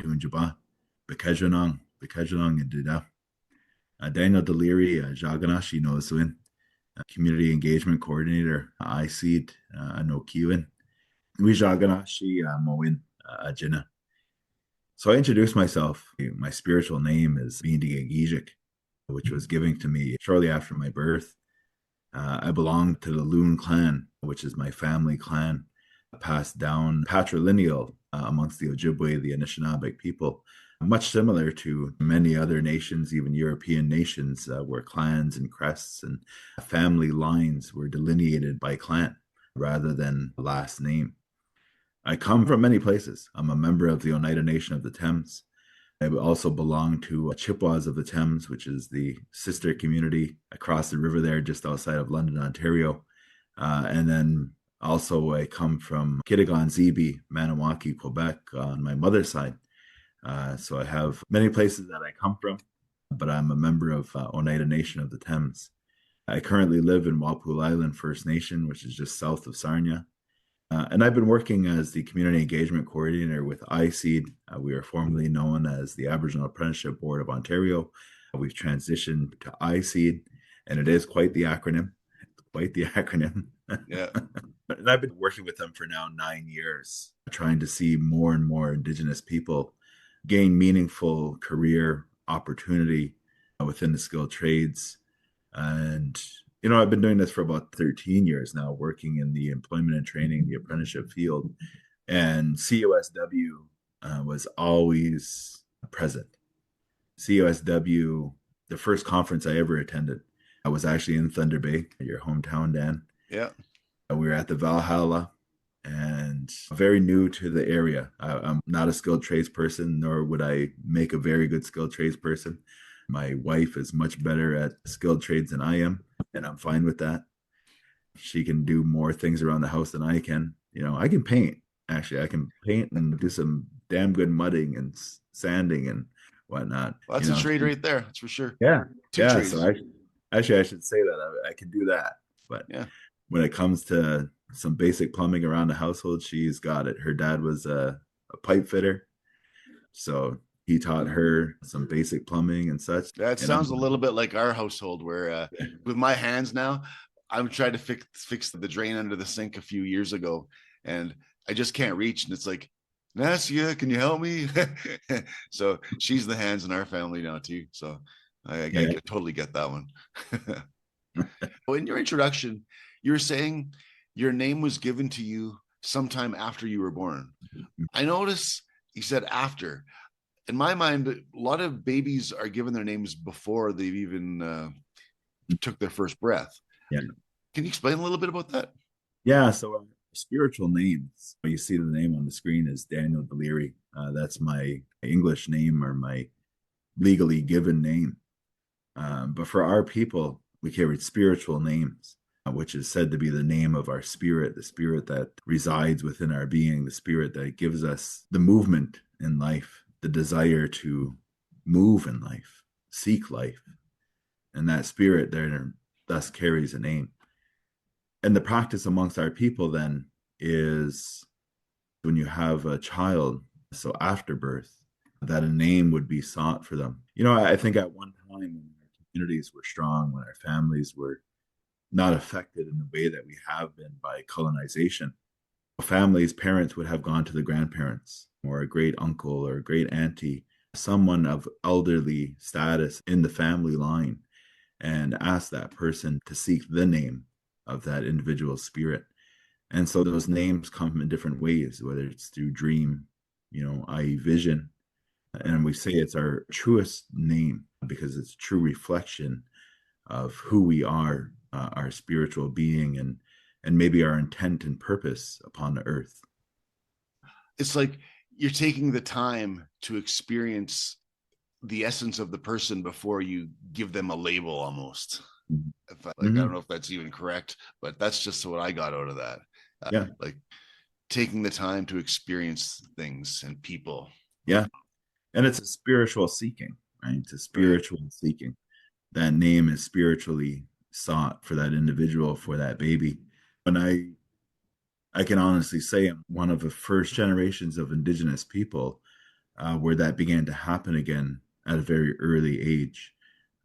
and 𝗗𝗗𝗘𝗏, 𝗗𝗏𝗃𝗃𝗃𝗃 and 𝗗𝗏. Daniel Deleary, 𝗗𝗏 knows Community Engagement Coordinator, 𝗗𝗏 Anokiwin. We 𝗗𝗏 Mowin Ajina. So I introduced myself. My spiritual name is 𝗗𝗏𝗃𝗃𝗃𝗃, which was given to me shortly after my birth. I belong to the Loon clan, which is my family clan, passed down patrilineal amongst the Ojibwe, the Anishinaabe people, much similar to many other nations, even European nations, where clans and crests and family lines were delineated by clan rather than last name. I come from many places. I'm a member of the Oneida Nation of the Thames. I also belong to Chippewas of the Thames, which is the sister community across the river there, just outside of London, Ontario. And then also I come from 𝗗𝗏𝗃𝗃𝗃𝗃, Maniwaki, Quebec on my mother's side. So I have many places that I come from, but I'm a member of Oneida Nation of the Thames. I currently live in Walpole Island First Nation, which is just south of Sarnia. And I've been working as the Community Engagement Coordinator with 𝗗𝗏. We are formerly known as the Aboriginal Apprenticeship Board of Ontario. We've transitioned to 𝗗𝗏, and it is quite the acronym. Quite the acronym. Yeah. And I've been working with them for now 9 years, trying to see more and more Indigenous people gain meaningful career opportunity within the skilled trades. And I've been doing this for about 13 years now, working in the employment and training, the apprenticeship field. And CUSW was always present. CUSW, the first conference I ever attended, I was actually in Thunder Bay, your hometown, Dan. Yeah. We were at the Valhalla, and very new to the area. I'm not a skilled trades person, nor would I make a very good skilled trades person. My wife is much better at skilled trades than I am, and I'm fine with that. She can do more things around the house than I can. I can paint. Actually, I can paint and do some damn good mudding and sanding and whatnot. Well, that's a trade right there. That's for sure. Yeah. Two Yeah. trades. So I should say that I can do that. But yeah, when it comes to some basic plumbing around the household, she's got it. Her dad was a pipe fitter. So he taught her some basic plumbing and such. That sounds a little bit like our household where with my hands now, I'm trying to fix the drain under the sink a few years ago, and I just can't reach. And it's like, Nasia, can you help me? So she's the hands in our family now too. So I totally get that one. In your introduction, you were saying your name was given to you sometime after you were born. I notice you said after. In my mind, a lot of babies are given their names before they've even took their first breath. Yeah. Can you explain a little bit about that? Yeah. So spiritual names, you see the name on the screen is Daniel Deleary. That's my English name or my legally given name. But for our people, we carried spiritual names, which is said to be the name of our spirit, the spirit that resides within our being, the spirit that gives us the movement in life, the desire to move in life, seek life. And that spirit there thus carries a name. And the practice amongst our people then is when you have a child, so after birth, that a name would be sought for them. I think at one time when our communities were strong, when our families were not affected in the way that we have been by colonization, families, parents would have gone to the grandparents or a great uncle or a great auntie, someone of elderly status in the family line, and asked that person to seek the name of that individual spirit. And so those names come in different ways, whether it's through dream, i.e. vision. And we say it's our truest name because it's a true reflection of who we are, our spiritual being, and maybe our intent and purpose upon the earth. It's like you're taking the time to experience the essence of the person before you give them a label almost. I don't know if that's even correct, but that's just what I got out of that. Like taking the time to experience things and people. Yeah. And it's a spiritual seeking, right? It's a spiritual seeking. That name is spiritually sought for that individual, for that baby. And I can honestly say I'm one of the first generations of Indigenous people where that began to happen again at a very early age.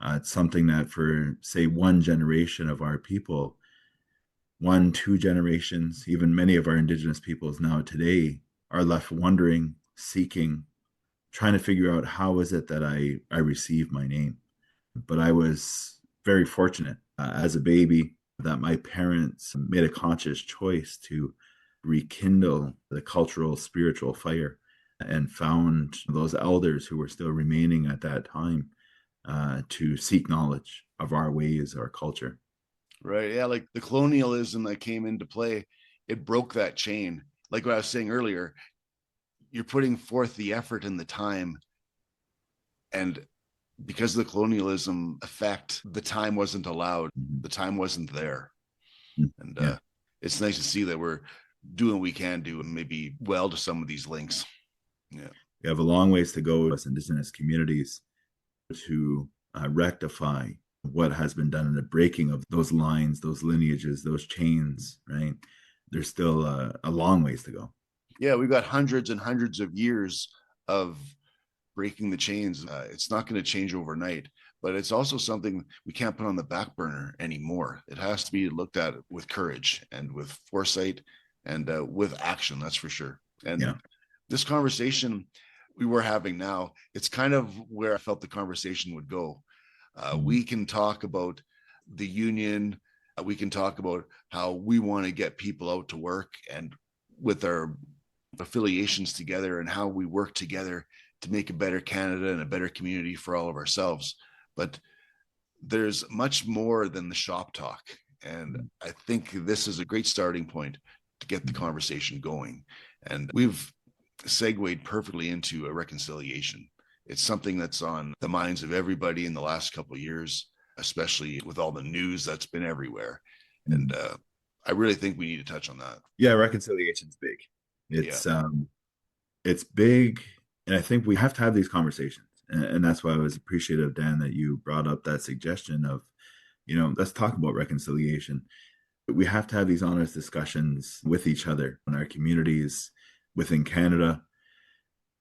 It's something that for, say, one generation of our people, 1-2 generations, even many of our Indigenous peoples now today are left wondering, seeking, trying to figure out how is it that I received my name. But I was very fortunate as a baby that my parents made a conscious choice to rekindle the cultural, spiritual fire and found those elders who were still remaining at that time to seek knowledge of our ways, our culture. Right. Yeah. Like the colonialism that came into play, it broke that chain. Like what I was saying earlier, you're putting forth the effort and the time. And because of the colonialism effect, the time wasn't allowed. The time wasn't there. And it's nice to see that we're doing what we can do and maybe weld some of these links. Yeah. We have a long ways to go as Indigenous communities to rectify what has been done in the breaking of those lines, those lineages, those chains, right? There's still a long ways to go. Yeah, we've got hundreds and hundreds of years of breaking the chains. It's not going to change overnight, but it's also something we can't put on the back burner anymore. It has to be looked at with courage and with foresight and with action, that's for sure. And this conversation we were having now, it's kind of where I felt the conversation would go. We can talk about the union. We can talk about how we want to get people out to work and with our affiliations together and how we work together to make a better Canada and a better community for all of ourselves. But there's much more than the shop talk. And I think this is a great starting point to get the conversation going. And we've segued perfectly into a reconciliation. It's something that's on the minds of everybody in the last couple of years, especially with all the news that's been everywhere. And I really think we need to touch on that. Yeah, reconciliation's big. It's big, and I think we have to have these conversations. And that's why I was appreciative, Dan, that you brought up that suggestion of, let's talk about reconciliation. We have to have these honest discussions with each other in our communities, within Canada.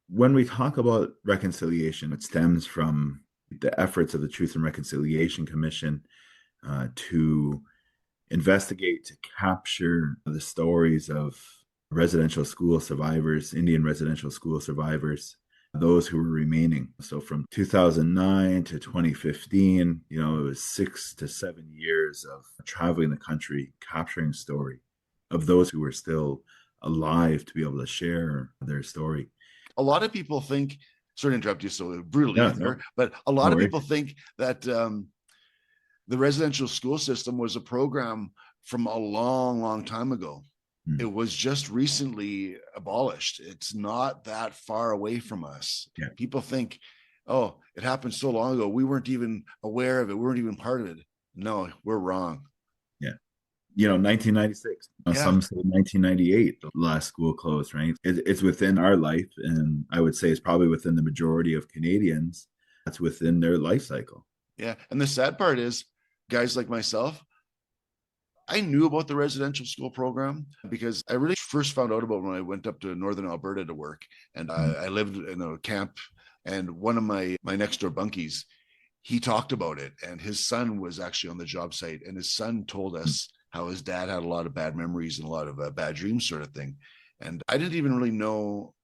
When we talk about reconciliation, it stems from the efforts of the Truth and Reconciliation Commission to investigate, to capture the stories of residential school survivors, Indian residential school survivors, those who were remaining. So from 2009 to 2015, it was 6 to 7 years of traveling the country, capturing story of those who were still alive to be able to share their story. A lot of people think, sorry to interrupt you so brutally, but a lot of people think that the residential school system was a program from a long, long time ago. It was just recently abolished. It's not that far away from us. Yeah. People think, oh, it happened so long ago. We weren't even aware of it. We weren't even part of it. No, we're wrong. Yeah. 1996. Some say 1998, the last school closed, right? It's within our life. And I would say it's probably within the majority of Canadians. That's within their life cycle. Yeah. And the sad part is, guys like myself, I knew about the residential school program because I really first found out about it when I went up to Northern Alberta to work. And I lived in a camp, and one of my next door bunkies, he talked about it, and his son was actually on the job site, and his son told us how his dad had a lot of bad memories and a lot of bad dreams sort of thing. And I didn't even really know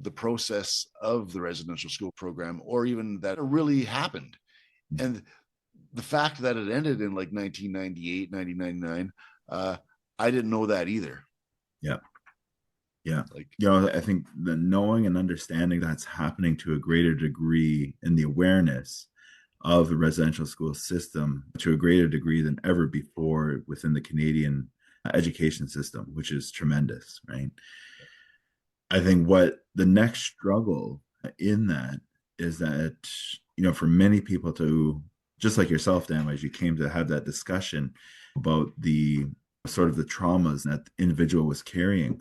the process of the residential school program, or even that it really happened. And the fact that it ended in like 1998, 1999, I didn't know that either. Yeah. I think the knowing and understanding that's happening to a greater degree in the awareness of the residential school system to a greater degree than ever before within the Canadian education system, which is tremendous, right? I think what the next struggle in that is that, for many people to, just like yourself, Dan, as you came to have that discussion about the sort of the traumas that the individual was carrying,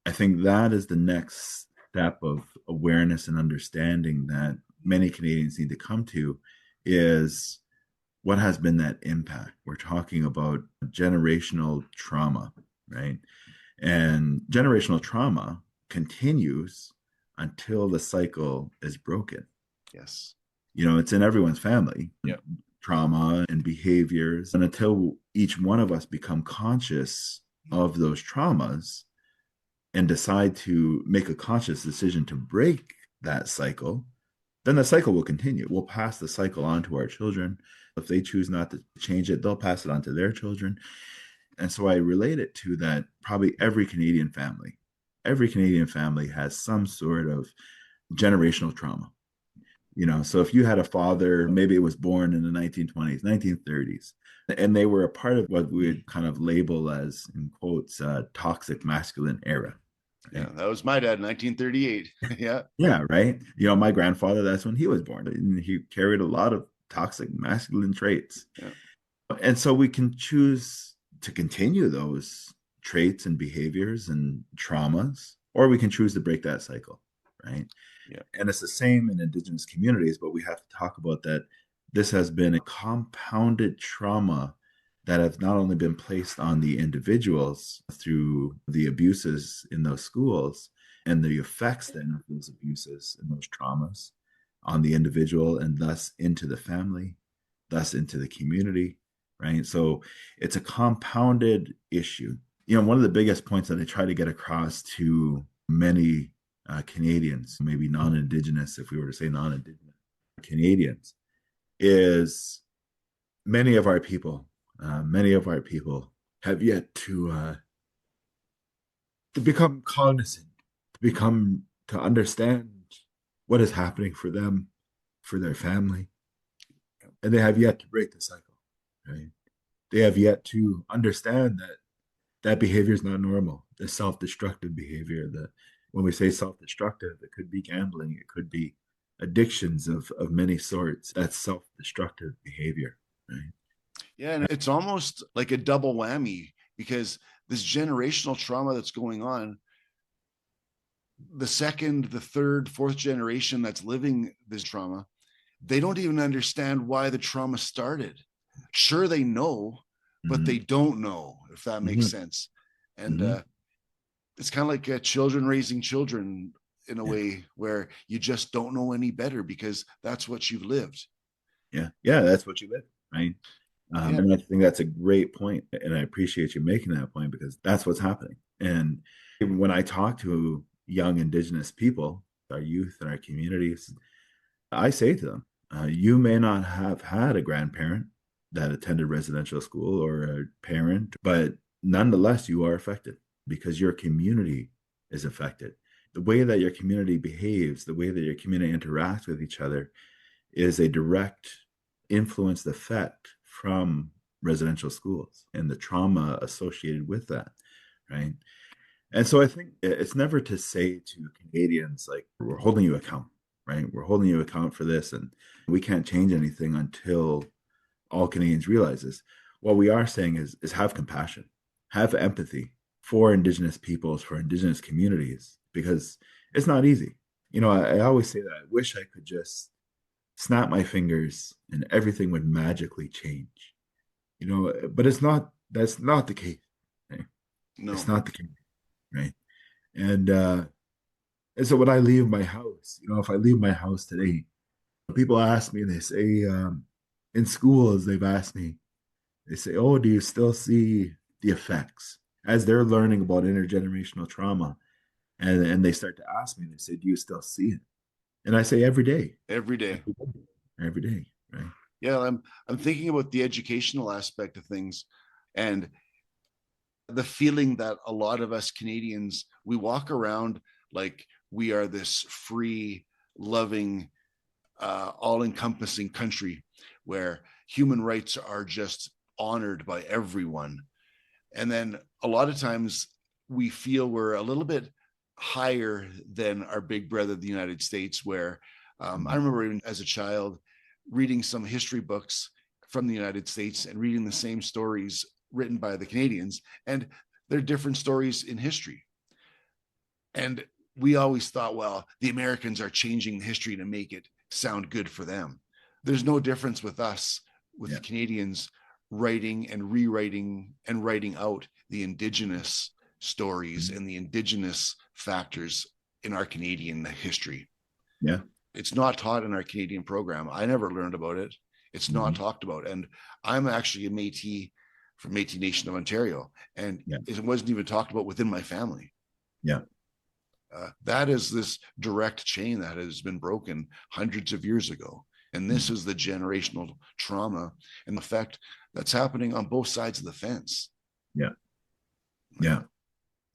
I think that is the next step of awareness and understanding that many Canadians need to come to, is what has been that impact. We're talking about generational trauma, right? And generational trauma continues until the cycle is broken. Yes. It's in everyone's family, yeah. Trauma and behaviors. And until each one of us become conscious of those traumas and decide to make a conscious decision to break that cycle, then the cycle will continue. We'll pass the cycle on to our children. If they choose not to change it, they'll pass it on to their children. And so I relate it to that probably every Canadian family has some sort of generational trauma. So if you had a father, maybe it was born in the 1920s, 1930s, and they were a part of what we would kind of label as, in quotes, toxic masculine era. Right? Yeah, that was my dad, 1938. Yeah. Yeah, right. My grandfather, that's when he was born. And he carried a lot of toxic masculine traits. Yeah. And so we can choose to continue those traits and behaviors and traumas, or we can choose to break that cycle, right? Yeah. And it's the same in Indigenous communities, but we have to talk about that. This has been a compounded trauma that have not only been placed on the individuals through the abuses in those schools and the effects then of those abuses and those traumas on the individual, and thus into the family, thus into the community, right? So it's a compounded issue. One of the biggest points that I try to get across to many Canadians, maybe non-Indigenous, if we were to say non-Indigenous Canadians, is many of our people have yet to become cognizant, to understand what is happening for them, for their family, and they have yet to break the cycle, right? They have yet to understand that behavior is not normal. The self-destructive behavior, when we say self-destructive, it could be gambling, it could be addictions of many sorts. That's self-destructive behavior, right? Yeah, and it's almost like a double whammy. because this generational trauma that's going on, the second, the third, fourth generation that's living this trauma, they don't even understand why the trauma started. Sure, they know, but they don't know, if that makes sense. And it's kind of like children raising children in a way where you just don't know any better because that's what you've lived. Yeah, that's what you live, right? And I think that's a great point, and I appreciate you making that point because that's what's happening. And when I talk to young Indigenous people, our youth and our communities, I say to them, you may not have had a grandparent that attended residential school or a parent, but nonetheless, you are affected because your community is affected. The way that your community behaves, the way that your community interacts with each other is a direct influenced effect from residential schools and the trauma associated with that, right? And so I think it's never to say to Canadians, like, we're holding you account, right? We're holding you account for this, and we can't change anything until all Canadians realize this. What we are saying is have compassion, have empathy for Indigenous peoples, for Indigenous communities, because it's not easy. I always say that I wish I could just snap my fingers and everything would magically change, but that's not the case. Right? No, it's not the case, right? And so when I leave my house, if I leave my house today, people ask me, they say, in schools, they've asked me, they say, oh, do you still see the effects as they're learning about intergenerational trauma? And they start to ask me, they say, do you still see it? And I say, every day. Every day. Every day, right? Yeah, I'm thinking about the educational aspect of things and the feeling that a lot of us Canadians, we walk around like we are this free, loving, all-encompassing country where human rights are just honored by everyone. And then a lot of times we feel we're a little bit higher than our big brother, the United States, where I remember even as a child reading some history books from the United States and reading the same stories written by the Canadians, and they're different stories in history. And we always thought, well, the Americans are changing the history to make it sound good for them. There's no difference with us, with the Canadians writing and rewriting and writing out the Indigenous stories and the Indigenous factors in our Canadian history. Yeah. It's not taught in our Canadian program. I never learned about it. It's not talked about. And I'm actually a Métis from Métis Nation of Ontario. And it wasn't even talked about within my family. Yeah. That is this direct chain that has been broken hundreds of years ago. And this is the generational trauma and the effect that's happening on both sides of the fence. Yeah. Yeah.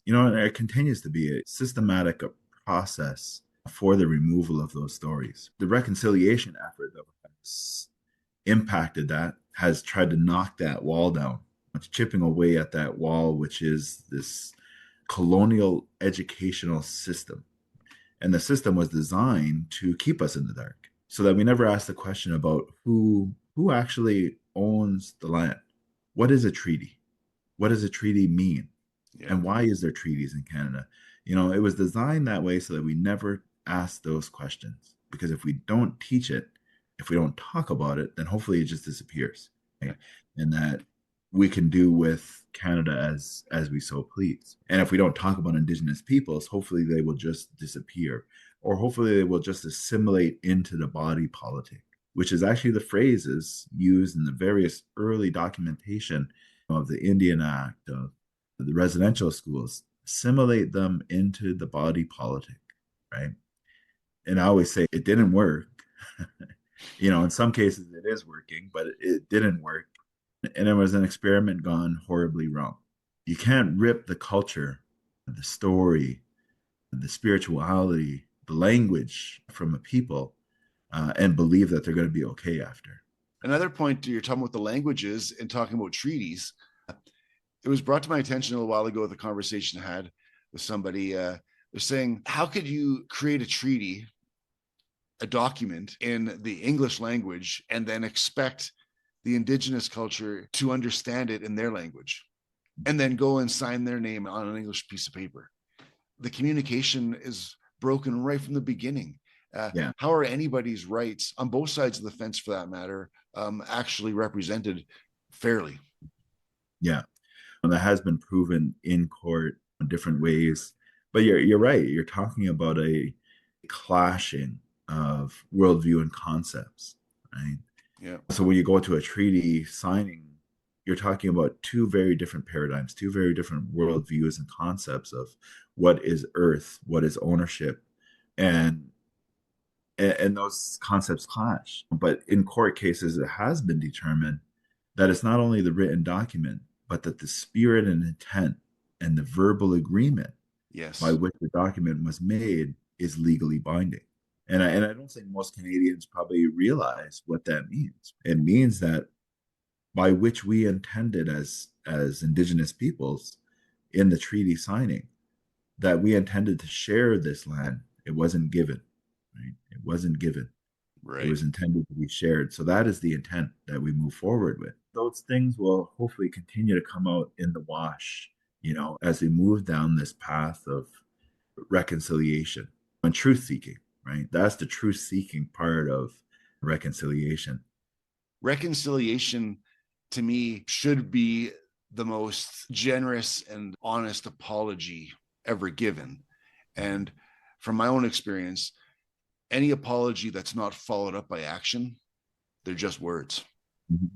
And it continues to be a systematic process for the removal of those stories. The reconciliation effort that has impacted that has tried to knock that wall down. It's chipping away at that wall, which is this colonial educational system. And the system was designed to keep us in the dark so that we never ask the question about who actually owns the land. What is a treaty? What does a treaty mean? Yeah. And why is there treaties in Canada? It was designed that way so that we never ask those questions. Because if we don't teach it, if we don't talk about it, then hopefully it just disappears. Right? And that we can do with Canada as we so please. And if we don't talk about Indigenous peoples, hopefully they will just disappear. Or hopefully they will just assimilate into the body politic, which is actually the phrases used in the various early documentation of the Indian Act, of the residential schools, assimilate them into the body politic, right? And I always say it didn't work. In some cases it is working, but it didn't work. And it was an experiment gone horribly wrong. You can't rip the culture, the story, the spirituality, the language from a people and believe that they're going to be okay after. Another point, you're talking about the languages and talking about treaties. It was brought to my attention a little while ago with a conversation I had with somebody. They're saying, how could you create a treaty, a document in the English language, and then expect the Indigenous culture to understand it in their language? and then go and sign their name on an English piece of paper. The communication is broken right from the beginning. How are anybody's rights on both sides of the fence, for that matter, actually represented fairly? Yeah, and that has been proven in court in different ways. But you're right. You're talking about a clashing of worldview and concepts, right? Yeah. So when you go to a treaty signing, you're talking about two very different paradigms, two very different worldviews and concepts of what is earth, what is ownership, and those concepts clash. But in court cases, it has been determined that it's not only the written document, but that the spirit and intent and the verbal agreement by which the document was made is legally binding. And I don't think most Canadians probably realize what that means. It means that by which we intended as Indigenous peoples in the treaty signing, that we intended to share this land. It wasn't given, right? It wasn't given. Right. It was intended to be shared. So that is the intent that we move forward with. Those things will hopefully continue to come out in the wash, as we move down this path of reconciliation and truth seeking, right? That's the truth seeking part of reconciliation. Reconciliation, to me, should be the most generous and honest apology ever given. And from my own experience, any apology that's not followed up by action, they're just words. Mm-hmm.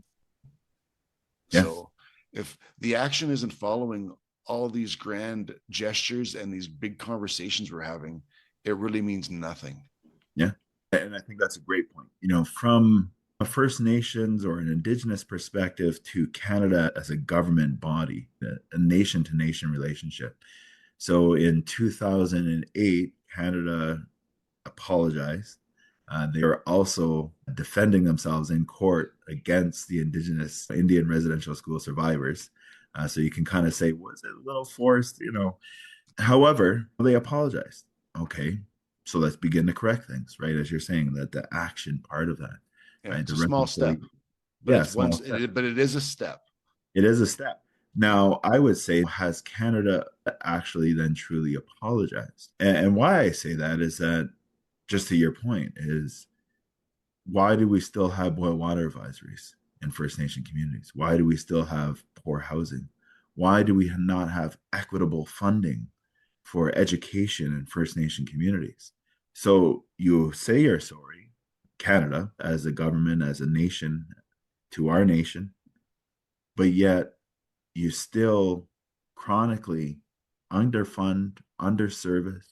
Yeah. So if the action isn't following all these grand gestures and these big conversations we're having, it really means nothing. Yeah. And I think that's a great point. From a First Nations or an Indigenous perspective to Canada as a government body, a nation to nation relationship. So in 2008, Canada apologized. They were also defending themselves in court against the Indigenous Indian residential school survivors. So you can kind of say, was it a little forced? However, they apologized. Okay, so let's begin to correct things, right? As you're saying, that the action part of that. Yeah, right? It's a small step. But but it is a step. It is a step. Now, I would say, has Canada actually then truly apologized? And why I say that is that, just to your point, is why do we still have boil water advisories in First Nation communities? Why do we still have poor housing? Why do we not have equitable funding for education in First Nation communities? So you say you're sorry, Canada, as a government, as a nation, to our nation, but yet you still chronically underfund, underservice,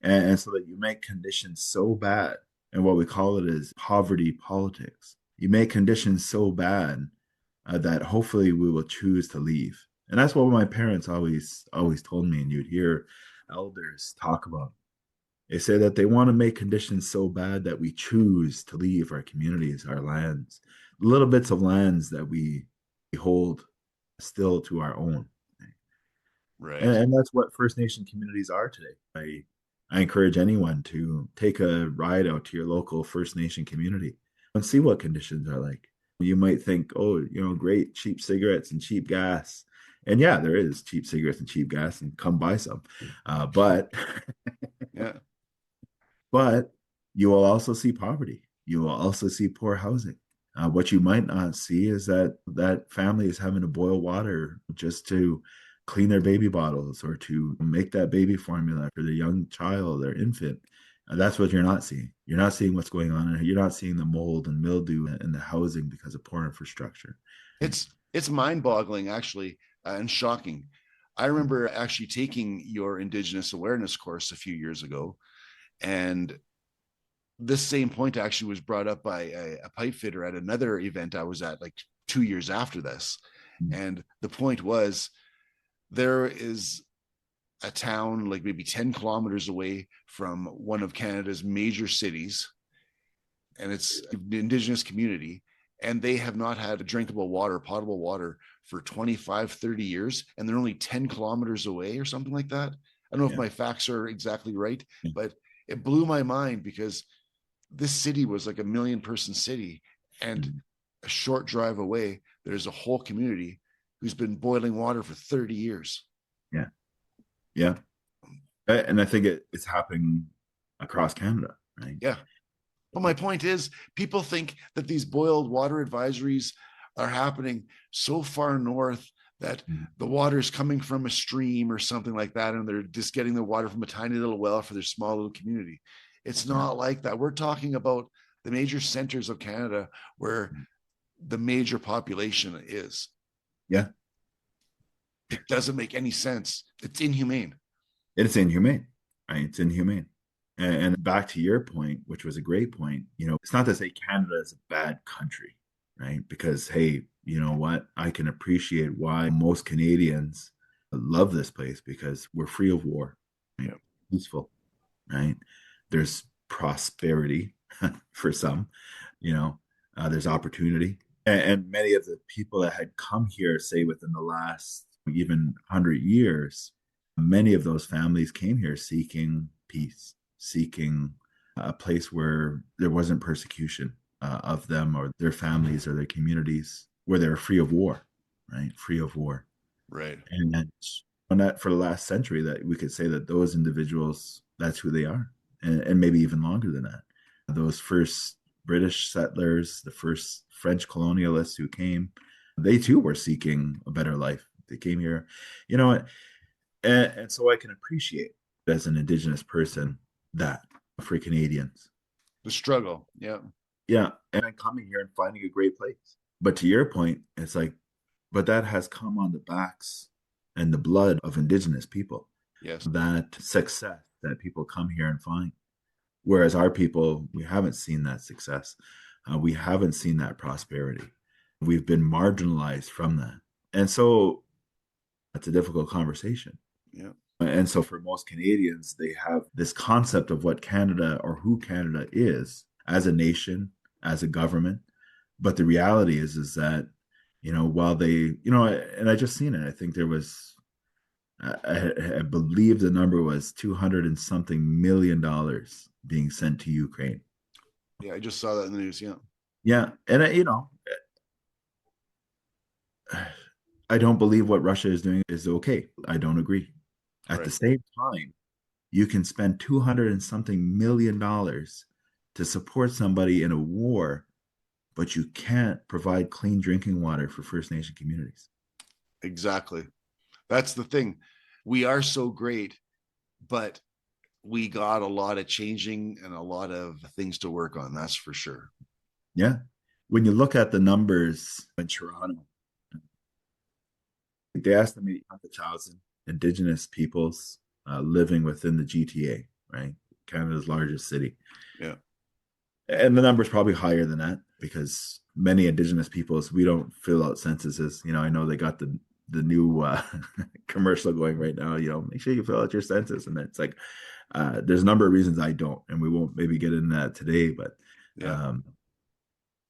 and so that you make conditions so bad, and what we call it is poverty politics. You make conditions so bad that hopefully we will choose to leave. And that's what my parents always told me, and you'd hear elders talk about. They say that they want to make conditions so bad that we choose to leave our communities, our lands, little bits of lands that we hold still to our own. Right. And that's what First Nation communities are today. I encourage anyone to take a ride out to your local First Nation community and see what conditions are like. You might think, oh, great, cheap cigarettes and cheap gas. And yeah, there is cheap cigarettes and cheap gas, and come buy some. But yeah, but you will also see poverty. You will also see poor housing. What you might not see is that family is having to boil water just to clean their baby bottles or to make that baby formula for the young child, their infant. That's what you're not seeing. You're not seeing what's going on. You're not seeing the mold and mildew in the housing because of poor infrastructure. It's mind-boggling, actually, and shocking. I remember actually taking your Indigenous awareness course a few years ago, and this same point actually was brought up by a pipe fitter at another event I was at like 2 years after this. Mm-hmm. And the point was, there is a town like maybe 10 kilometers away from one of Canada's major cities, and it's an Indigenous community, and they have not had drinkable water, potable water, for 25, 30 years, and they're only 10 kilometers away or something like that. I don't know if my facts are exactly right, but it blew my mind, because this city was like a 1 million person city, and a short drive away, there's a whole community who's been boiling water for 30 years. Yeah. Yeah. And I think it's happening across Canada, right? Yeah. But my point is, people think that these boiled water advisories are happening so far north that the water is coming from a stream or something like that, and they're just getting the water from a tiny little well for their small little community. It's not like that. We're talking about the major centers of Canada where the major population is. Yeah. It doesn't make any sense. It's inhumane. It's inhumane, right? It's inhumane. And back to your point, which was a great point, it's not to say Canada is a bad country, right? Because, hey, you know what? I can appreciate why most Canadians love this place, because we're free of war, right? Yeah. Peaceful, right? There's prosperity for some, there's opportunity. And many of the people that had come here, say within the last even 100 years, many of those families came here seeking peace, seeking a place where there wasn't persecution of them or their families or their communities, where they were free of war, right? Free of war. Right. And on that, for the last century, that we could say that those individuals, that's who they are. And maybe even longer than that. Those first British settlers, the first French colonialists who came, they too were seeking a better life. They came here, and so I can appreciate, as an Indigenous person, that for Canadians. The struggle. Yeah. Yeah. And coming here and finding a great place. But to your point, it's like, but that has come on the backs and the blood of Indigenous people. Yes. That success that people come here and find. Whereas our people, we haven't seen that success. We haven't seen that prosperity. We've been marginalized from that. And so that's a difficult conversation. Yeah. And so for most Canadians, they have this concept of what Canada or who Canada is as a nation, as a government. But the reality is that, while they, and I just seen it, I think there was, I believe the number was $200 and something million being sent to Ukraine. Yeah, I just saw that in the news. Yeah. Yeah. And, I don't believe what Russia is doing is okay. I don't agree. At the same time, you can spend $200 and something million to support somebody in a war, but you can't provide clean drinking water for First Nation communities. Exactly. That's the thing. We are so great, but we got a lot of changing and a lot of things to work on. That's for sure. Yeah. When you look at the numbers in Toronto, they estimate 100,000 Indigenous peoples living within the GTA, right? Canada's largest city. Yeah. And the number is probably higher than that, because many Indigenous peoples, we don't fill out censuses. I know they got the new commercial going right now, make sure you fill out your census. And it's like, there's a number of reasons I don't, and we won't maybe get into that today, but yeah.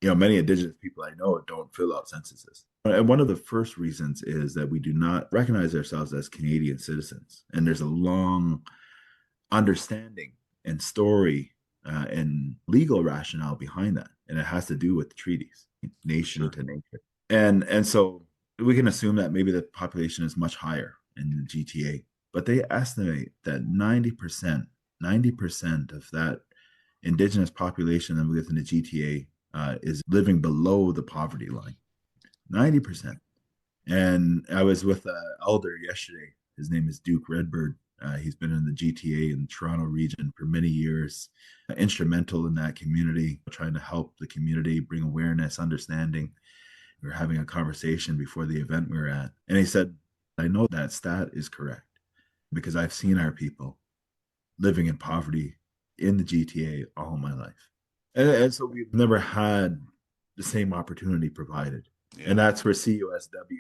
Many Indigenous people I know don't fill out censuses. And one of the first reasons is that we do not recognize ourselves as Canadian citizens. And there's a long understanding and story and legal rationale behind that. And it has to do with the treaties, nation to nation. And so we can assume that maybe the population is much higher in the GTA, but they estimate that 90% of that Indigenous population within the GTA is living below the poverty line. 90%. And I was with an elder yesterday. His name is Duke Redbird. He's been in the GTA and Toronto region for many years, instrumental in that community, trying to help the community, bring awareness, understanding. We were having a conversation before the event we were at. And he said, I know that stat is correct because I've seen our people living in poverty in the GTA all my life. And so we've never had the same opportunity provided. Yeah. And that's where CUSW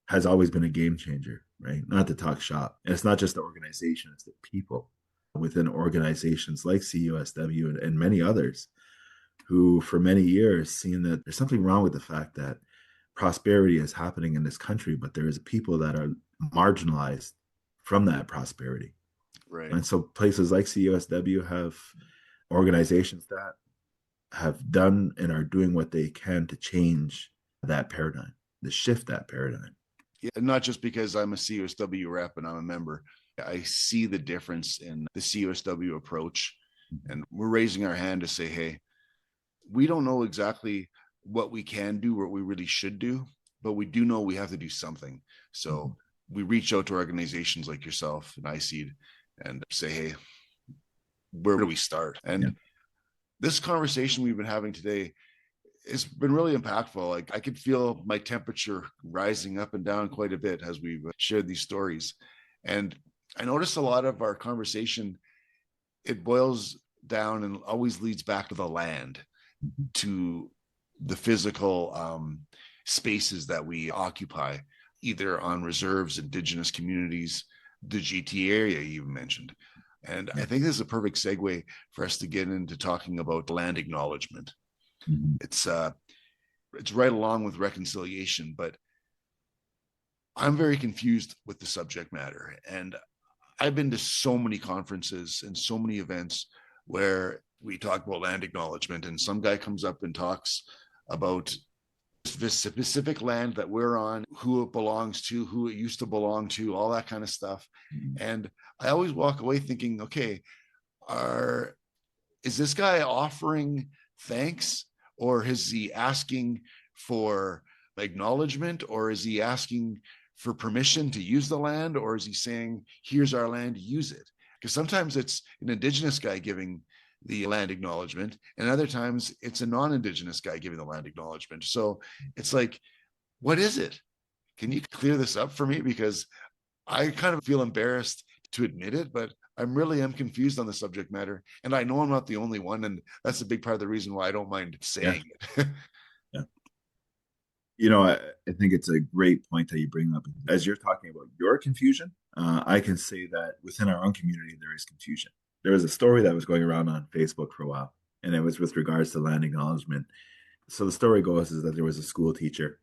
has always been a game changer, right? Not to talk shop. And it's not just the organization, it's the people within organizations like CUSW and many others who for many years seen that there's something wrong with the fact that prosperity is happening in this country, but there is people that are marginalized from that prosperity. Right. And so places like CUSW have organizations that have done and are doing what they can to change that paradigm, to shift that paradigm. Yeah, not just because I'm a CUSW rep and I'm a member. I see the difference in the CUSW approach, and we're raising our hand to say, hey, we don't know exactly what we can do, what we really should do, but we do know we have to do something. So we reach out to organizations like yourself and iSeed and say, hey, where do we start? And this conversation we've been having today, it's been really impactful. Like, I could feel my temperature rising up and down quite a bit as we've shared these stories. And I noticed a lot of our conversation, it boils down and always leads back to the land, to the physical spaces that we occupy, either on reserves, Indigenous communities, the GT area you even mentioned. And I think this is a perfect segue for us to get into talking about land acknowledgement. It's right along with reconciliation, but I'm very confused with the subject matter. And I've been to so many conferences and so many events where we talk about land acknowledgement, and some guy comes up and talks about this specific land that we're on, who it belongs to, who it used to belong to, all that kind of stuff. And I always walk away thinking, okay, is this guy offering thanks, or is he asking for acknowledgement, or is he asking for permission to use the land, or is he saying, here's our land, use it? Because sometimes it's an Indigenous guy giving the land acknowledgement, and other times it's a non-Indigenous guy giving the land acknowledgement. So it's like, what is it? Can you clear this up for me? Because I kind of feel embarrassed to admit it, but I'm confused on the subject matter. And I know I'm not the only one. And that's a big part of the reason why I don't mind saying it. I think it's a great point that you bring up. As you're talking about your confusion, I can say that within our own community, there is confusion. There was a story that was going around on Facebook for a while, and it was with regards to land acknowledgement. So the story goes is that there was a school teacher,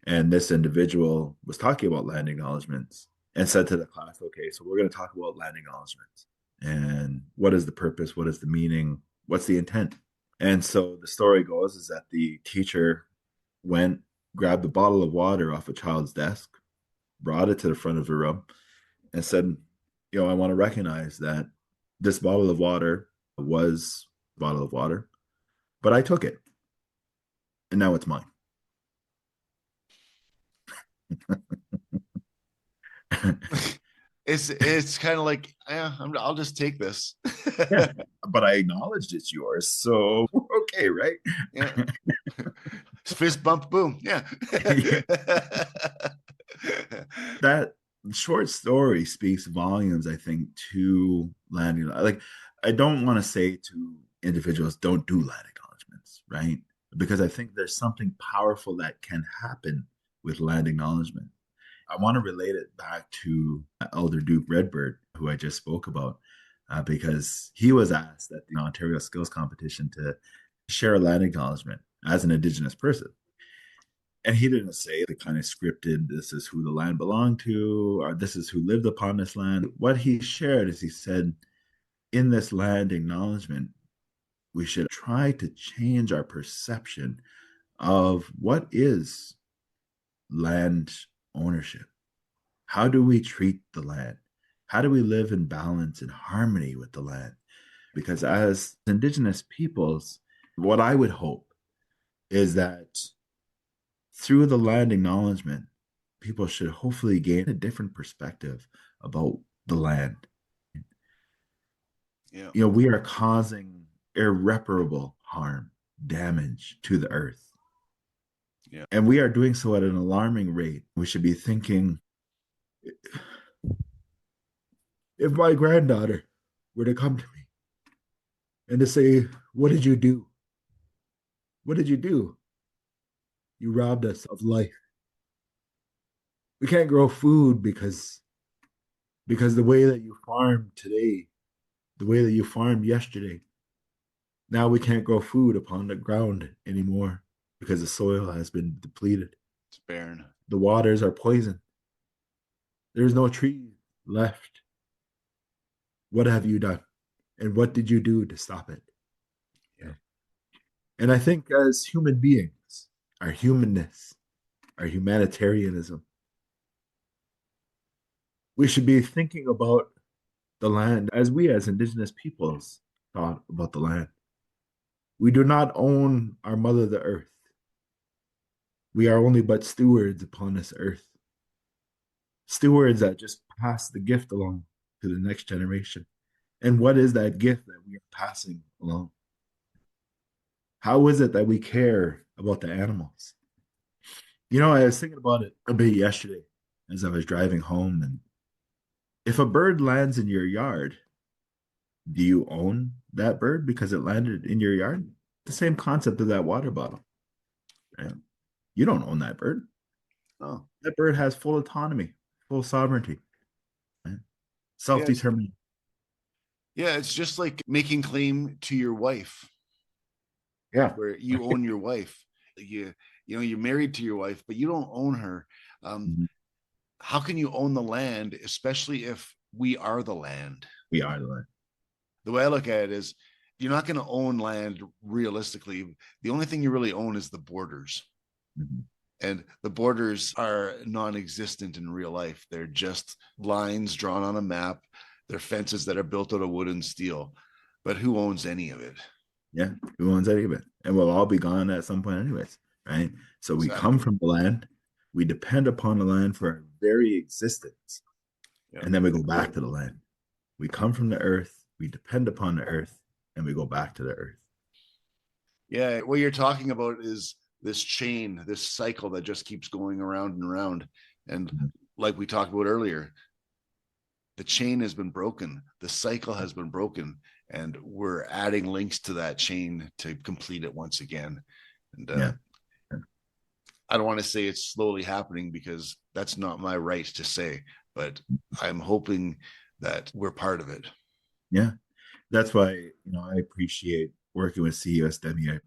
and this individual was talking about land acknowledgements and said to the class, okay, so we're going to talk about land acknowledgements. And what is the purpose? What is the meaning? What's the intent? And so the story goes is that the teacher went, grabbed a bottle of water off a child's desk, brought it to the front of the room, and said, I want to recognize that this bottle of water was a bottle of water, but I took it, and now it's mine. It's kind of like, I'll just take this. Yeah, but I acknowledged it's yours, so okay, right? Yeah. Fist bump, boom. Yeah. That short story speaks volumes, I think, to land. Like, I don't want to say to individuals, don't do land acknowledgements, right? Because I think there's something powerful that can happen with land acknowledgement. I want to relate it back to Elder Duke Redbird, who I just spoke about, because he was asked at the Ontario Skills Competition to share a land acknowledgement as an Indigenous person. And he didn't say the kind of scripted, this is who the land belonged to, or this is who lived upon this land. What he shared is he said, in this land acknowledgement, we should try to change our perception of what is land ownership. How do we treat the land? How do we live in balance and harmony with the land? Because as Indigenous peoples, what I would hope is that through the land acknowledgement, people should hopefully gain a different perspective about the land. Yeah. We are causing irreparable harm, damage to the earth. Yeah. And we are doing so at an alarming rate. We should be thinking, if my granddaughter were to come to me and to say, what did you do? What did you do? You robbed us of life. We can't grow food because the way that you farmed today, the way that you farmed yesterday, now we can't grow food upon the ground anymore because the soil has been depleted. It's barren. The waters are poisoned. There's no tree left. What have you done? And what did you do to stop it? Yeah. And I think as human beings, our humanness, our humanitarianism, We should be thinking about the land as we as Indigenous peoples thought about the land. We do not own our mother, the earth. We are only but stewards upon this earth. Stewards that just pass the gift along to the next generation. And what is that gift that we are passing along? How is it that we care about the animals? I was thinking about it a bit yesterday as I was driving home. And if a bird lands in your yard, do you own that bird because it landed in your yard? The same concept of that water bottle. Right? You don't own that bird. Oh, that bird has full autonomy, full sovereignty, right? Self-determination. Yeah, it's just like making claim to your wife. Yeah. Where you own your wife. You're married to your wife, but you don't own her. How can you own the land, especially if we are the land? We are the land. The way I look at it is you're not going to own land realistically. The only thing you really own is the borders. Mm-hmm. And the borders are non-existent in real life. They're just lines drawn on a map. They're fences that are built out of wood and steel. But who owns any of it? Yeah, who owns any of it? And we'll all be gone at some point anyways, right? So we come from the land. We depend upon the land for our very existence. Yeah. And then we go back to the land. We come from the earth. We depend upon the earth. And we go back to the earth. Yeah, what you're talking about is this chain, this cycle that just keeps going around and around. And like we talked about earlier, the chain has been broken. The cycle has been broken. And we're adding links to that chain to complete it once again. And I don't want to say it's slowly happening because that's not my right to say, but I'm hoping that we're part of it. Yeah. That's why, I appreciate working with 𝗗𝗗𝗶𝗶𝗹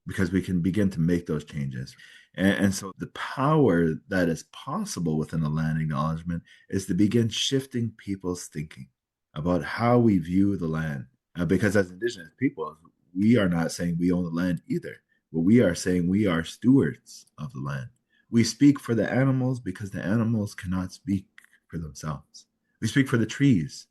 because we can begin to make those changes. And so the power that is possible within a land acknowledgement is to begin shifting people's thinking about how we view the land. Because as Indigenous people, we are not saying we own the land either, but we are saying we are stewards of the land. We speak for the animals because the animals cannot speak for themselves. We speak for the trees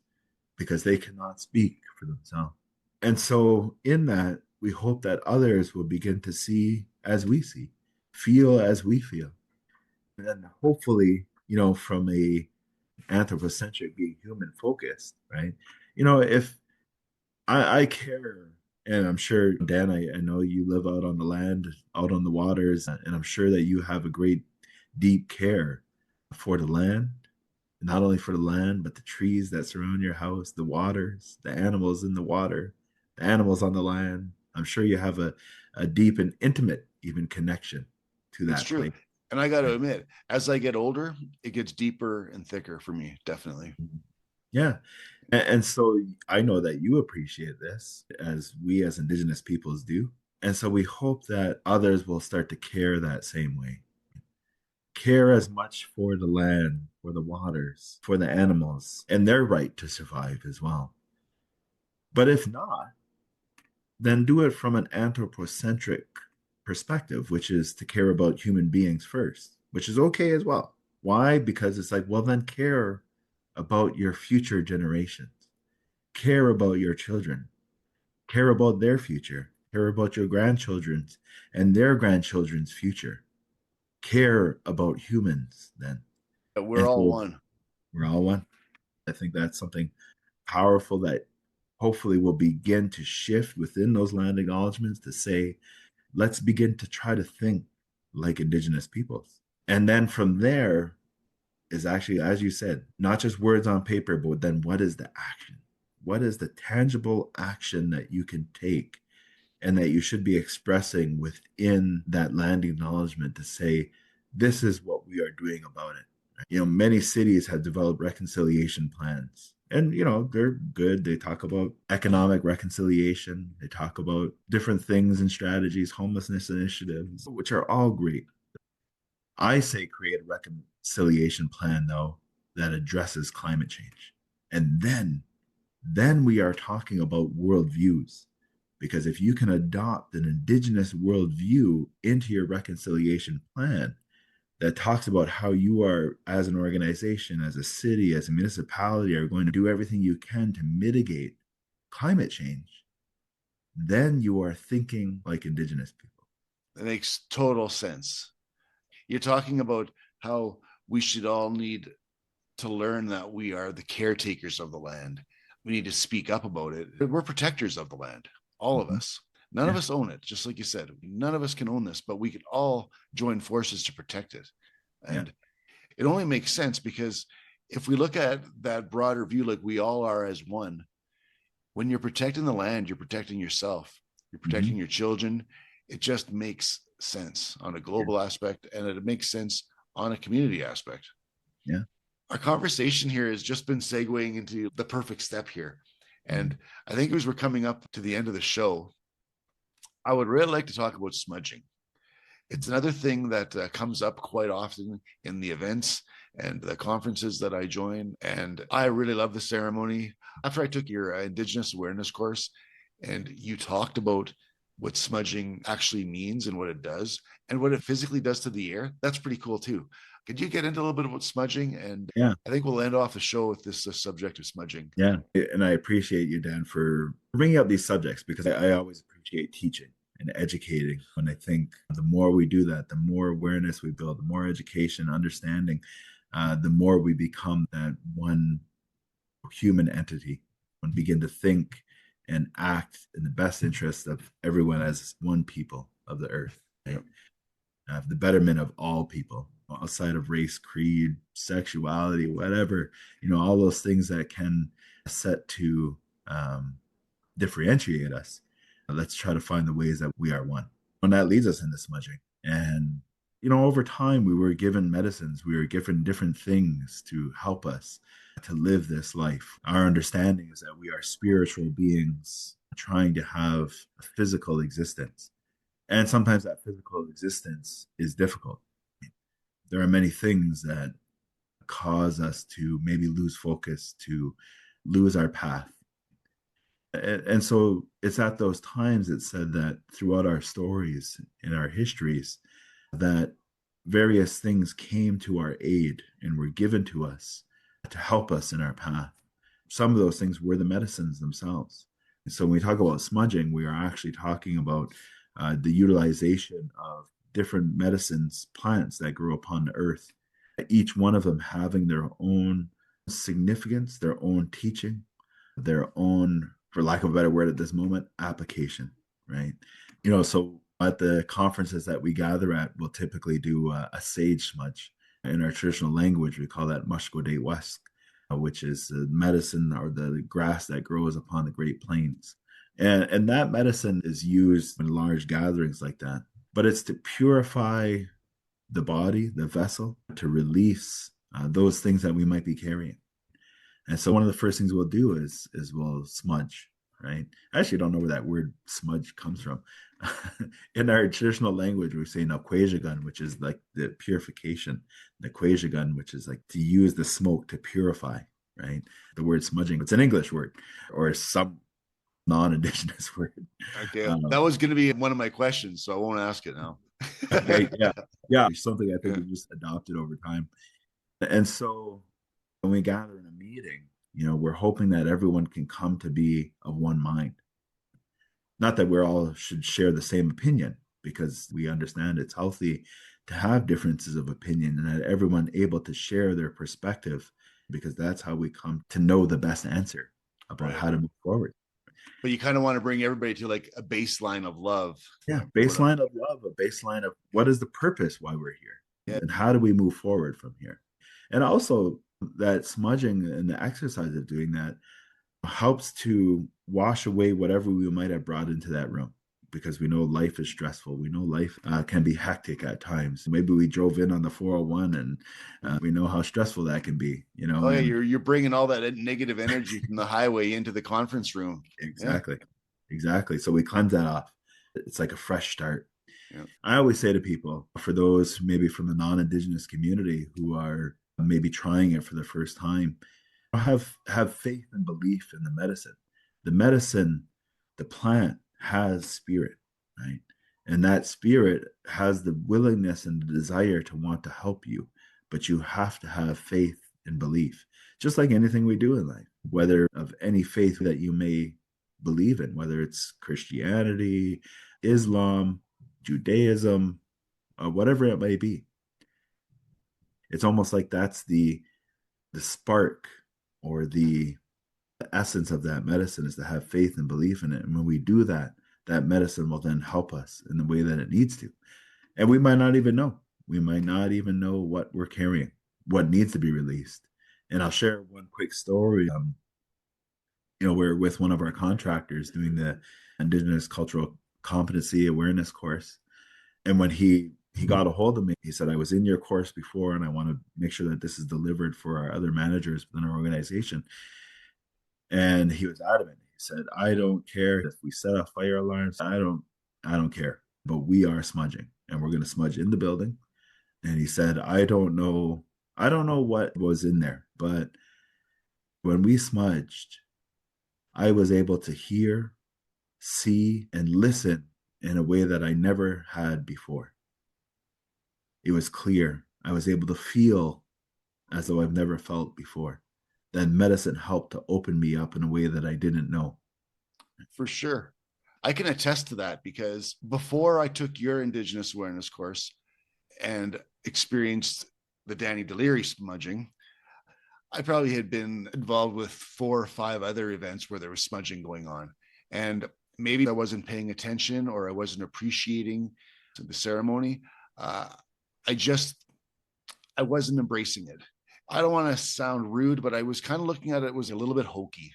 because they cannot speak for themselves. And so in that, we hope that others will begin to see as we see, feel as we feel. And then hopefully, from a anthropocentric, being human focused, right? If I care, and I'm sure, Dan, I know you live out on the land, out on the waters, and I'm sure that you have a great, deep care for the land, not only for the land, but the trees that surround your house, the waters, the animals in the water, the animals on the land. I'm sure you have a deep and intimate even connection to that. It's true. Place. And I got to admit, as I get older, it gets deeper and thicker for me, definitely. Yeah. And so I know that you appreciate this as we as Indigenous peoples do. And so we hope that others will start to care that same way. Care as much for the land, for the waters, for the animals, and their right to survive as well. But if not, then do it from an anthropocentric perspective, which is to care about human beings first, which is okay as well. Why? Because it's like, well, then care about your future generations. Care about your children. Care about their future. Care about your grandchildren's and their grandchildren's future. Care about humans then. We're all one. We're all one. I think that's something powerful that hopefully will begin to shift within those land acknowledgements to say, let's begin to try to think like Indigenous peoples. And then from there is actually, as you said, not just words on paper, but then what is the action? What is the tangible action that you can take and that you should be expressing within that land acknowledgement to say, this is what we are doing about it. Many cities have developed reconciliation plans. And, they're good. They talk about economic reconciliation. They talk about different things and strategies, homelessness initiatives, which are all great. I say create a reconciliation plan, though, that addresses climate change. And then we are talking about worldviews. Because if you can adopt an Indigenous worldview into your reconciliation plan, that talks about how you are, as an organization, as a city, as a municipality, are going to do everything you can to mitigate climate change, then you are thinking like Indigenous people. That makes total sense. You're talking about how we should all need to learn that we are the caretakers of the land. We need to speak up about it. We're protectors of the land, all of us. None of us own it, just like you said. None of us can own this, but we could all join forces to protect it. And it only makes sense because if we look at that broader view, like we all are as one, when you're protecting the land, you're protecting yourself, you're protecting your children. It just makes sense on a global aspect, and it makes sense on a community aspect. Yeah. Our conversation here has just been segueing into the perfect step here. And I think as we're coming up to the end of the show, I would really like to talk about smudging. It's another thing that comes up quite often in the events and the conferences that I join. And I really love the ceremony. After I took your Indigenous awareness course and you talked about what smudging actually means and what it does and what it physically does to the air, that's pretty cool too. Could you get into a little bit about smudging? And I think we'll end off the show with this subject of smudging. Yeah. And I appreciate you, Dan, for bringing up these subjects, because I always appreciate teaching and educating. And I think the more we do that, the more awareness we build, the more education, understanding, the more we become that one human entity and begin to think and act in the best interest of everyone as one people of the earth, right? The betterment of all people, outside of race, creed, sexuality, whatever, all those things that can set to differentiate us. Let's try to find the ways that we are one. And that leads us into smudging. And, over time, we were given medicines, we were given different things to help us to live this life. Our understanding is that we are spiritual beings trying to have a physical existence. And sometimes that physical existence is difficult. There are many things that cause us to maybe lose focus, to lose our path. And so it's at those times, it's said that throughout our stories, in our histories, that various things came to our aid and were given to us to help us in our path. Some of those things were the medicines themselves. And so when we talk about smudging, we are actually talking about the utilization of different medicines, plants that grow upon the earth, each one of them having their own significance, their own teaching, their own, for lack of a better word at this moment, application, right? So at the conferences that we gather at, we'll typically do a sage smudge. In our traditional language, we call that 𝗓𝗏𝗶𝗏𝗶𝗏, which is the medicine or the grass that grows upon the Great Plains. And that medicine is used in large gatherings like that. But it's to purify the body, the vessel, to release those things that we might be carrying. And so one of the first things we'll do is we'll smudge, right? I actually don't know where that word smudge comes from. In our traditional language, we say 𝗓𝗏𝗶𝗏𝗏𝗏, which is like the purification, 𝗓𝗓𝗏𝗏𝗏𝗏, which is like to use the smoke to purify, right? The word smudging, it's an English word or some non-Indigenous word. Okay, that was going to be one of my questions, so I won't ask it now. Okay, yeah, something I think we just adopted over time. And so when we gather in a meeting, we're hoping that everyone can come to be of one mind. Not that we're all should share the same opinion, because we understand it's healthy to have differences of opinion and that everyone able to share their perspective, because that's how we come to know the best answer about how to move forward. But you kind of want to bring everybody to like a baseline of love. Yeah, baseline of love, a baseline of what is the purpose why we're here, and how do we move forward from here. And also that smudging and the exercise of doing that helps to wash away whatever we might have brought into that room, because we know life is stressful. We know life can be hectic at times. Maybe we drove in on the 401 and we know how stressful that can be, Oh yeah, you're bringing all that negative energy from the highway into the conference room. Exactly. So we cleanse that off. It's like a fresh start. Yeah. I always say to people, for those maybe from the non-Indigenous community who are maybe trying it for the first time, have faith and belief in the medicine. The medicine, the plant has spirit, right? And that spirit has the willingness and the desire to want to help you, but you have to have faith and belief, just like anything we do in life, whether of any faith that you may believe in, whether it's Christianity, Islam, Judaism, or whatever it may be. It's almost like that's the spark or the essence of that medicine, is to have faith and belief in it. And when we do that, that medicine will then help us in the way that it needs to. And we might not even know. We might not even know what we're carrying, what needs to be released. And I'll share one quick story. We're with one of our contractors doing the Indigenous Cultural Competency Awareness course. And when he got a hold of me, he said, I was in your course before, and I want to make sure that this is delivered for our other managers within our organization. And he was adamant. He said, I don't care if we set off fire alarms. I don't care. But we are smudging, and we're going to smudge in the building. And he said, I don't know what was in there, but when we smudged, I was able to hear, see, and listen in a way that I never had before. It was clear. I was able to feel as though I've never felt before. That medicine helped to open me up in a way that I didn't know. For sure. I can attest to that, because before I took your Indigenous awareness course and experienced the Deleary smudging, I probably had been involved with 4 or 5 other events where there was smudging going on. And maybe I wasn't paying attention, or I wasn't appreciating the ceremony. I wasn't embracing it. I don't want to sound rude, but I was kind of looking at it was a little bit hokey.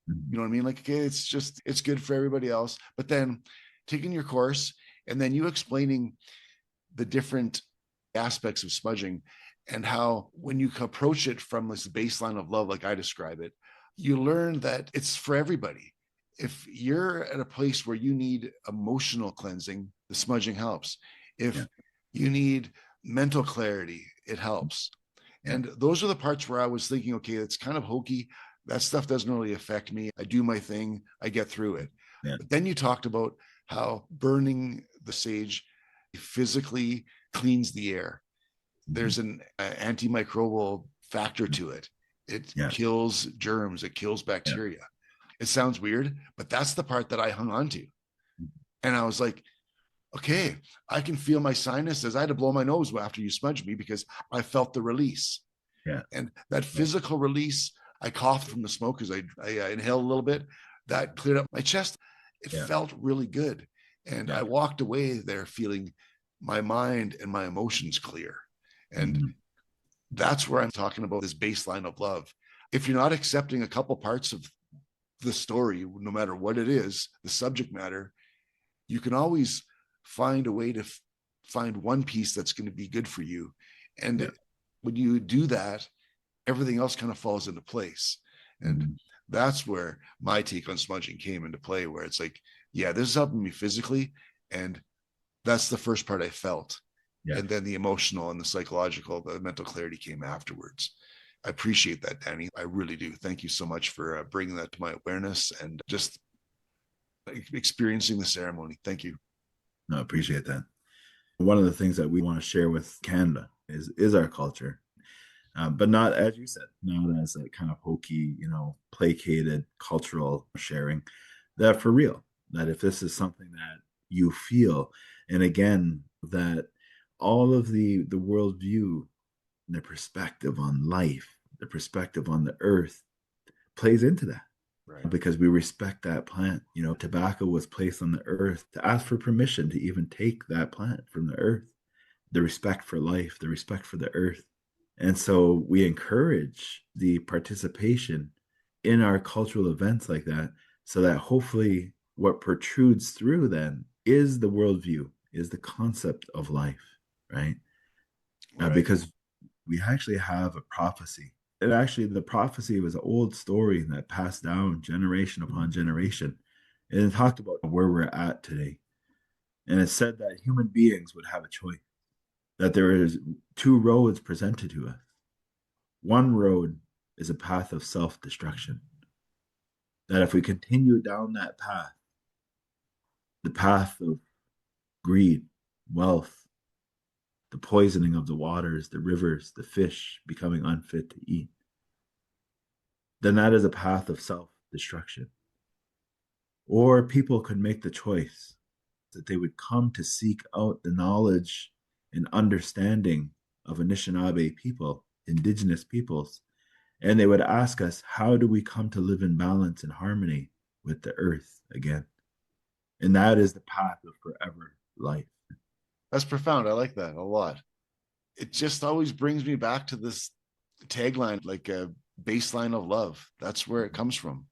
You know what I mean? Like, okay, it's good for everybody else. But then taking your course and then you explaining the different aspects of smudging, and how when you approach it from this baseline of love, like I describe it, you learn that it's for everybody. If you're at a place where you need emotional cleansing, the smudging helps. If you need mental clarity, it helps. And those are the parts where I was thinking, okay, it's kind of hokey. That stuff doesn't really affect me. I do my thing. I get through it. Yeah. But then you talked about how burning the sage physically cleans the air. There's an antimicrobial factor to it. It kills germs. It kills bacteria. It sounds weird, but that's the part that I hung on to. And I was like, okay, I can feel my sinuses. I had to blow my nose after you smudged me because I felt the release. Yeah. And that physical release, I coughed from the smoke as I inhaled a little bit. That cleared up my chest. It felt really good. And I walked away there feeling my mind and my emotions clear. And that's where I'm talking about this baseline of love. If you're not accepting a couple parts of the story, no matter what it is, the subject matter, you can always find a way to find one piece that's going to be good for you. And when you do that, everything else kind of falls into place. And that's where my take on smudging came into play, where it's like, this is helping me physically. And that's the first part I felt. Yeah. And then the emotional and the psychological, the mental clarity came afterwards. I appreciate that, Danny. I really do. Thank you so much for bringing that to my awareness and just experiencing the ceremony. Thank you. No, I appreciate that. One of the things that we want to share with Canada is our culture, but not, as you said, not as a kind of hokey, placated cultural sharing. That for real, that if this is something that you feel, and again, that all of the worldview, the perspective on life, the perspective on the earth plays into that. Right. Because we respect that plant. Tobacco was placed on the earth to ask for permission to even take that plant from the earth. The respect for life, the respect for the earth. And so we encourage the participation in our cultural events like that, so that hopefully what protrudes through then is the worldview, is the concept of life, right? Because we actually have a prophecy. And actually, the prophecy was an old story that passed down generation upon generation. And it talked about where we're at today. And it said that human beings would have a choice, that there is 2 roads presented to us. One road is a path of self-destruction. That if we continue down that path, the path of greed, wealth, the poisoning of the waters, the rivers, the fish becoming unfit to eat, then that is a path of self-destruction. Or people could make the choice that they would come to seek out the knowledge and understanding of Anishinaabe people, Indigenous peoples, and they would ask us, how do we come to live in balance and harmony with the earth again? And that is the path of forever life. That's profound. I like that a lot. It just always brings me back to this tagline, like a baseline of love. That's where it comes from.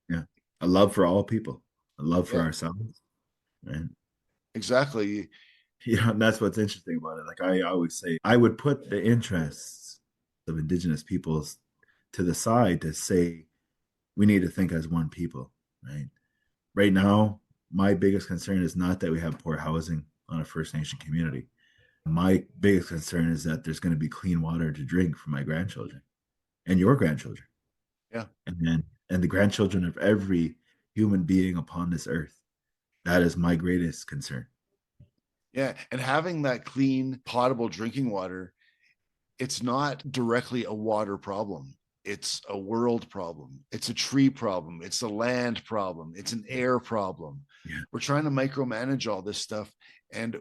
Yeah. A love for all people, a love for ourselves. Right. Exactly. And that's what's interesting about it. Like I always say, I would put the interests of Indigenous peoples to the side to say, we need to think as one people, right? Right now, my biggest concern is not that we have poor housing on a First Nation community. My biggest concern is that there's going to be clean water to drink for my grandchildren and your grandchildren. Yeah. And the grandchildren of every human being upon this earth. That is my greatest concern. Yeah. And having that clean, potable drinking water, it's not directly a water problem. It's a world problem. It's a tree problem. It's a land problem. It's an air problem. Yeah. We're trying to micromanage all this stuff. And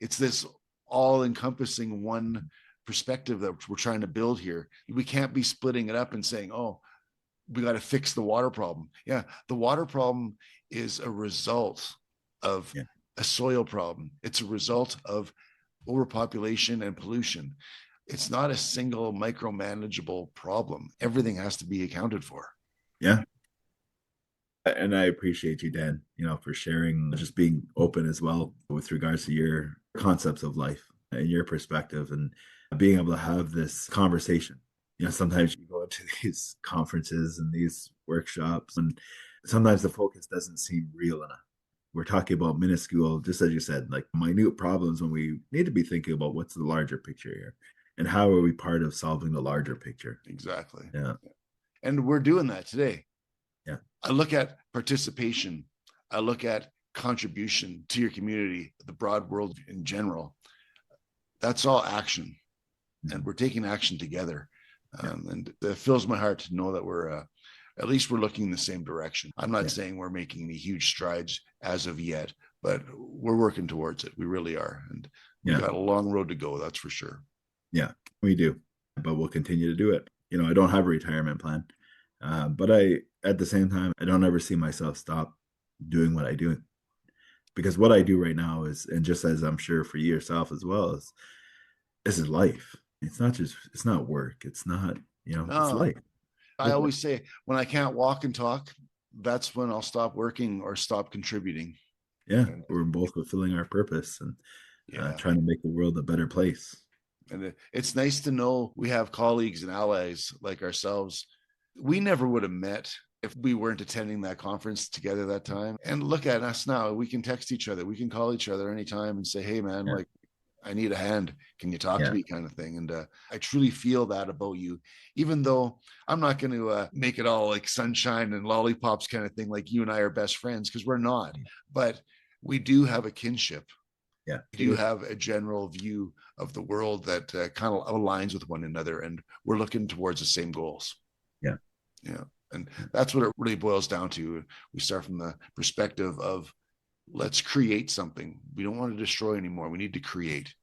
it's this all encompassing one perspective that we're trying to build here. We can't be splitting it up and saying, oh, we got to fix the water problem. Yeah. The water problem is a result of a soil problem. It's a result of overpopulation and pollution. It's not a single micromanageable problem. Everything has to be accounted for. Yeah. And I appreciate you, Dan, for sharing, just being open as well with regards to your concepts of life and your perspective and being able to have this conversation. Sometimes you go into these conferences and these workshops, and sometimes the focus doesn't seem real enough. We're talking about minuscule, just as you said, like minute problems when we need to be thinking about what's the larger picture here and how are we part of solving the larger picture. Exactly. Yeah. And we're doing that today. Yeah. I look at participation. I look at contribution to your community, the broad world in general. That's all action. And we're taking action together. And it fills my heart to know that we're at least we're looking in the same direction. I'm not saying we're making any huge strides as of yet, but we're working towards it. We really are. And we've got a long road to go, that's for sure. Yeah, we do. But we'll continue to do it. I don't have a retirement plan. But at the same time, I don't ever see myself stop doing what I do. Because what I do right now is, and just as I'm sure for you yourself as well, is this is life. It's not work. It's not, it's life. I always say when I can't walk and talk, that's when I'll stop working or stop contributing. Yeah. We're both fulfilling our purpose and trying to make the world a better place. And it's nice to know we have colleagues and allies like ourselves. We never would have met if we weren't attending that conference together that time. And look at us now. We can text each other. We can call each other anytime and say, hey, man, like, I need a hand. Can you talk to me, kind of thing? And I truly feel that about you, even though I'm not going to make it all like sunshine and lollipops kind of thing, like you and I are best friends, because we're not. But we do have a kinship. Yeah. We do have a general view of the world that kind of aligns with one another, and we're looking towards the same goals. Yeah. Yeah. And that's what it really boils down to. We start from the perspective of, let's create something. We don't want to destroy anymore. We need to create.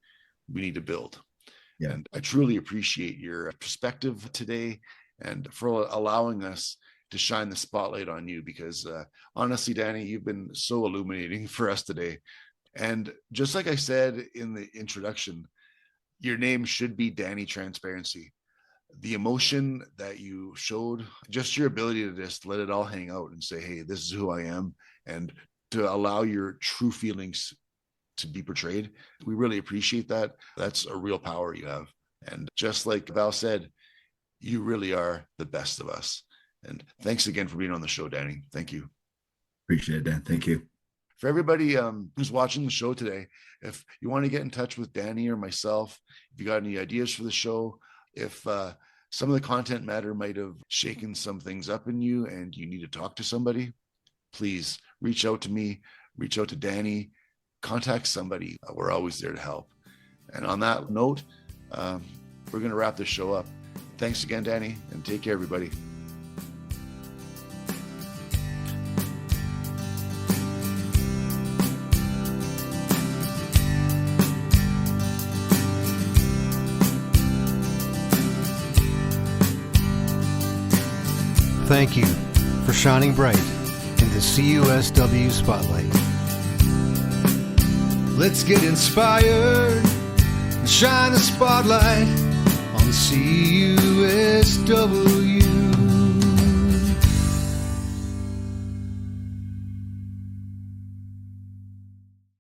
We need to build. Yeah. And I truly appreciate your perspective today and for allowing us to shine the spotlight on you, because honestly, Danny, you've been so illuminating for us today. And just like I said in the introduction, your name should be Danny Transparency. The emotion that you showed, just your ability to just let it all hang out and say, hey, this is who I am, and to allow your true feelings to be portrayed. We really appreciate that. That's a real power you have. And just like Val said, you really are the best of us. And thanks again for being on the show, Danny. Thank you. Appreciate it, Dan. Thank you. For everybody who's watching the show today, if you want to get in touch with Danny or myself, if you got any ideas for the show, if some of the content matter might have shaken some things up in you and you need to talk to somebody, please reach out to me, reach out to Danny. contact somebody. We're always there to help. And on that note, we're going to wrap this show up. Thanks again, Danny, and take care, everybody. Thank you for shining bright in the CUSW spotlight. Let's get inspired and shine a spotlight on CUSW.